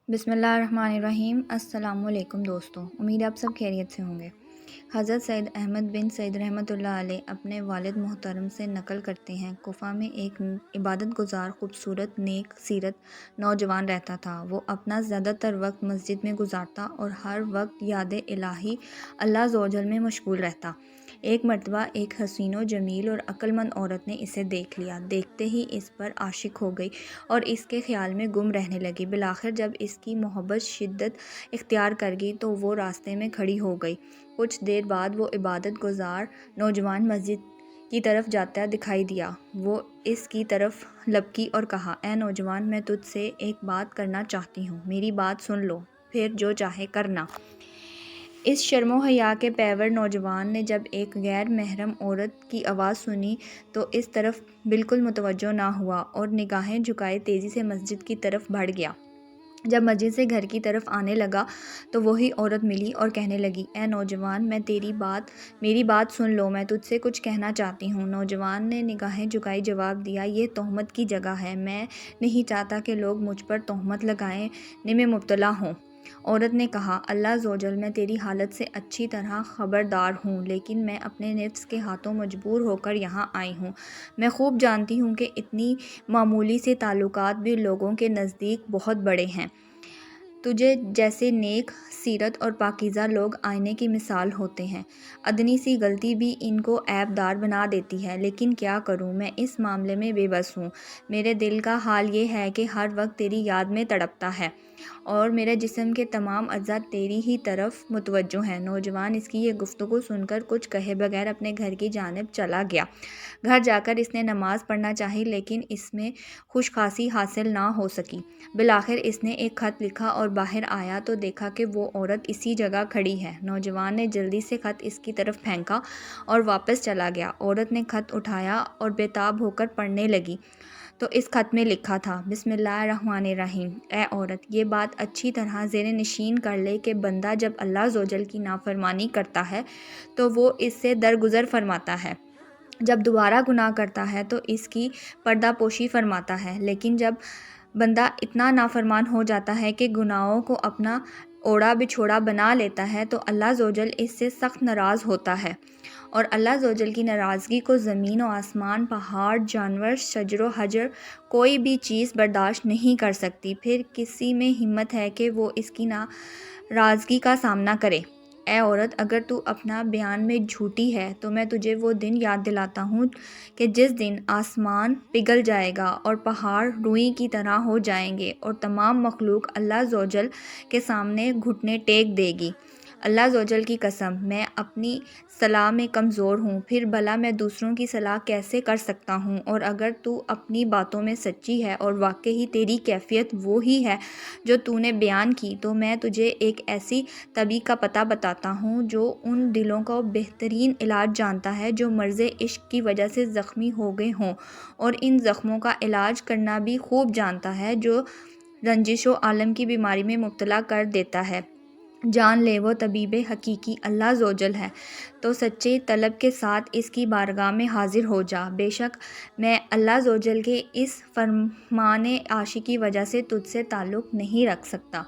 बिस्मिल्लाहिर्रहमानिर्रहीम। अस्सलाम वालेकुम दोस्तों, उम्मीद है आप सब खैरियत से होंगे। हज़रत सैयद अहमद बिन सईद रहमतुल्लाह अलैह अपने वालिद मोहतरम से नकल करते हैं, कुफ़ा में एक इबादत गुज़ार खूबसूरत नेक सीरत नौजवान रहता था। वो अपना ज़्यादातर वक्त मस्जिद में गुजारता और हर वक्त याद इलाही अल्लाह अज़्ज़ व जल में मशगूल रहता। एक मरतबा एक हसीनो जमील और अक्लमंद औरत ने इसे देख लिया। देखते ही इस पर आशिक हो गई और इसके ख्याल में गुम रहने लगी। बिलाखिर जब इसकी मोहब्बत शिद्दत इख्तियार कर गई तो वो रास्ते में खड़ी हो गई। कुछ देर बाद वो इबादत गुज़ार नौजवान मस्जिद की तरफ जाता दिखाई दिया। वो इसकी तरफ लपकी और कहा, ए नौजवान, मैं तुझसे एक बात करना चाहती हूँ, मेरी बात सुन लो, फिर जो चाहे करना। इस शर्मो हया के पैवर नौजवान ने जब एक गैर महरम औरत की आवाज़ सुनी तो इस तरफ बिल्कुल मुतवज्जो ना हुआ और निगाहें झुकाए तेज़ी से मस्जिद की तरफ बढ़ गया। जब मस्जिद से घर की तरफ आने लगा तो वही औरत मिली और कहने लगी, ए नौजवान, मेरी बात सुन लो, मैं तुझसे कुछ कहना चाहती हूँ। नौजवान ने निगाहें झुकाई जवाब दिया, ये तोहमत की जगह है, मैं नहीं चाहता कि लोग मुझ पर तोहमत लगाने में मुब्तला हों। औरत ने कहा, अल्लाह ज़ोजल, मैं तेरी हालत से अच्छी तरह ख़बरदार हूँ, लेकिन मैं अपने नफ्स के हाथों मजबूर होकर यहाँ आई हूँ। मैं खूब जानती हूँ कि इतनी मामूली से ताल्लुकात भी लोगों के नज़दीक बहुत बड़े हैं। तुझे जैसे नेक सीरत और पाकीज़ा लोग आईने की मिसाल होते हैं। अदनी सी गलती भी इनको ऐबदार बना देती है, लेकिन क्या करूं, मैं इस मामले में बेबस हूँ। मेरे दिल का हाल ये है कि हर वक्त तेरी याद में तड़पता है और मेरे जिस्म के तमाम अज़्ज़ा तेरी ही तरफ मुतवज्जो हैं। नौजवान इसकी ये गुफ्तगू सुनकर कुछ कहे बगैर अपने घर की जानिब चला गया। घर जाकर इसने नमाज़ पढ़ना चाही, लेकिन इसमें खुशखासी हासिल ना हो सकी। बिलाखिर इसने एक ख़त लिखा और बाहर आया तो देखा कि वो औरत इसी जगह खड़ी है। नौजवान ने जल्दी से ख़त इसकी तरफ फेंका और वापस चला गया। औरत ने ख़त उठाया और बेताब होकर पढ़ने लगी तो इस ख़त में लिखा था, बिस्मिल्लाहिर्रहमानिर्रहीम। ए औरत, ये बात अच्छी तरह ज़ेरे नशीन कर ले कि बंदा जब अल्लाह ज़ोजल की नाफरमानी करता है तो वो इससे दरगुजर फरमाता है। जब दोबारा गुनाह करता है तो इसकी पर्दापोशी फरमाता है, लेकिन जब बंदा इतना नाफरमान हो जाता है कि गुनाहों को अपना ओढ़ा बिछोड़ा बना लेता है तो अल्लाह ज़ोजल इससे सख्त नाराज़ होता है और अल्लाह ज़ोजल की नाराज़गी को ज़मीन और आसमान, पहाड़, जानवर, शजरो हजर कोई भी चीज़ बर्दाश्त नहीं कर सकती। फिर किसी में हिम्मत है कि वो इसकी नाराज़गी का सामना करे। ए औरत, अगर तू अपना बयान में झूठी है तो मैं तुझे वो दिन याद दिलाता हूँ कि जिस दिन आसमान पिघल जाएगा और पहाड़ रुई की तरह हो जाएंगे और तमाम मखलूक अल्लाह ज़ोजल के सामने घुटने टेक देगी। अल्लाह ज़ोजल की कसम, मैं अपनी सलाह में कमज़ोर हूँ, फिर भला मैं दूसरों की सलाह कैसे कर सकता हूँ। और अगर तू अपनी बातों में सच्ची है और वाकई ही तेरी कैफियत वो ही है जो तूने बयान की, तो मैं तुझे एक ऐसी तबी का पता बताता हूँ जो उन दिलों का बेहतरीन इलाज जानता है जो मर्ज़े इश्क की वजह से ज़ख्मी हो गए हों, और इन ज़ख्मों का इलाज करना भी खूब जानता है जो रंजिशो आलम की बीमारी में मुब्तला कर देता है। जान ले वो तबीब हकीकी अल्लाह ज़ोजल है, तो सच्चे तलब के साथ इसकी बारगाह में हाजिर हो जा। बेशक मैं अल्लाह ज़ोजल के इस फरमाने आशी की वजह से तुझसे ताल्लुक़ नहीं रख सकता।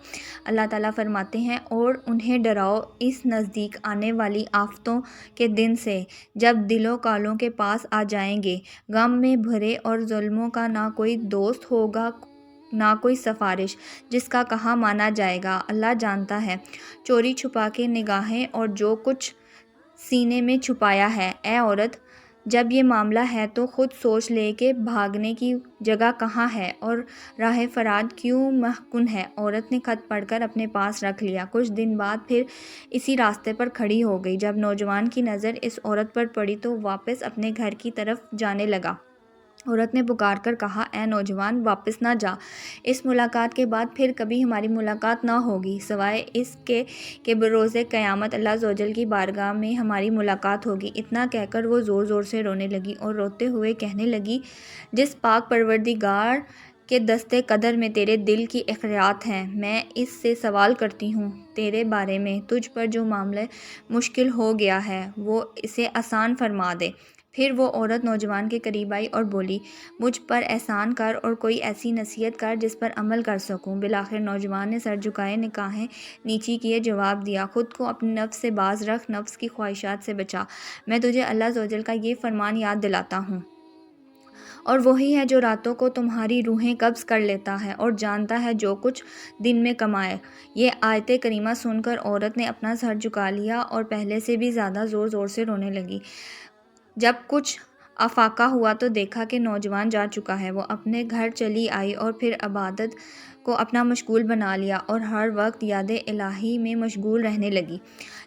अल्लाह ताला फरमाते हैं, और उन्हें डराओ इस नज़दीक आने वाली आफ़तों के दिन से जब दिलों कालों के पास आ जाएंगे, गम में भरे और जुल्मों का ना कोई दोस्त होगा ना कोई सिफारिश जिसका कहाँ माना जाएगा। अल्लाह जानता है चोरी छुपा के निगाहें और जो कुछ सीने में छुपाया है। ए औरत, जब ये मामला है तो ख़ुद सोच ले कि भागने की जगह कहाँ है और राह फरार क्यों महकुन है। औरत ने ख़त पढ़कर अपने पास रख लिया। कुछ दिन बाद फिर इसी रास्ते पर खड़ी हो गई। जब नौजवान की नज़र इस औरत पर पड़ी तो वापस अपने घर की तरफ जाने लगा। औरत ने पुकार कर कहा, ए नौजवान, वापस ना जा। इस मुलाकात के बाद फिर कभी हमारी मुलाकात ना होगी, सिवाय इसके कि बरोज़े क़यामत अल्लाह ज़ोजल की बारगाह में हमारी मुलाकात होगी। इतना कहकर वो ज़ोर ज़ोर से रोने लगी और रोते हुए कहने लगी, जिस पाक परवरदिगार के दस्ते कदर में तेरे दिल की इख़रात हैं, मैं इससे सवाल करती हूँ तेरे बारे में, तुझ पर जो मामला मुश्किल हो गया है वो इसे आसान फरमा दे। پھر وہ عورت نوجوان کے قریب آئی اور بولی، مجھ پر احسان کر اور کوئی ایسی نصیحت کر جس پر عمل کر سکوں۔ بالآخر نوجوان نے سر جھکائے، نگاہیں نیچی کیے جواب دیا، خود کو اپنے نفس سے باز رکھ، نفس کی خواہشات سے بچا۔ میں تجھے اللہ عز و جل کا یہ فرمان یاد دلاتا ہوں، اور وہی ہے جو راتوں کو تمہاری روحیں قبض کر لیتا ہے اور جانتا ہے جو کچھ دن میں کمائے۔ یہ آیت کریمہ سن کر عورت نے اپنا سر جھکا لیا اور پہلے سے بھی زیادہ زور زور سے رونے لگی۔ جب کچھ افاقہ ہوا تو دیکھا کہ نوجوان جا چکا ہے۔ وہ اپنے گھر چلی آئی اور پھر عبادت کو اپنا مشغول بنا لیا اور ہر وقت یاد الہی میں مشغول رہنے لگی۔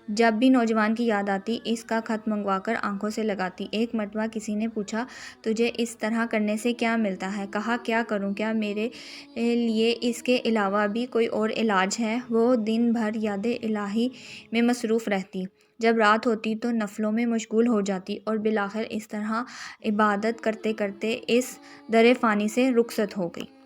جب بھی نوجوان کی یاد آتی اس کا خط منگوا کر آنکھوں سے لگاتی۔ ایک مرتبہ کسی نے پوچھا، تجھے اس طرح کرنے سے کیا ملتا ہے؟ کہا، کیا کروں؟ کیا میرے لیے اس کے علاوہ بھی کوئی اور علاج ہے؟ وہ دن بھر یاد الہی میں مصروف رہتی، جب رات ہوتی تو نفلوں میں مشغول ہو جاتی اور بالآخر اس طرح عبادت کرتے کرتے اس در فانی سے رخصت ہو گئی۔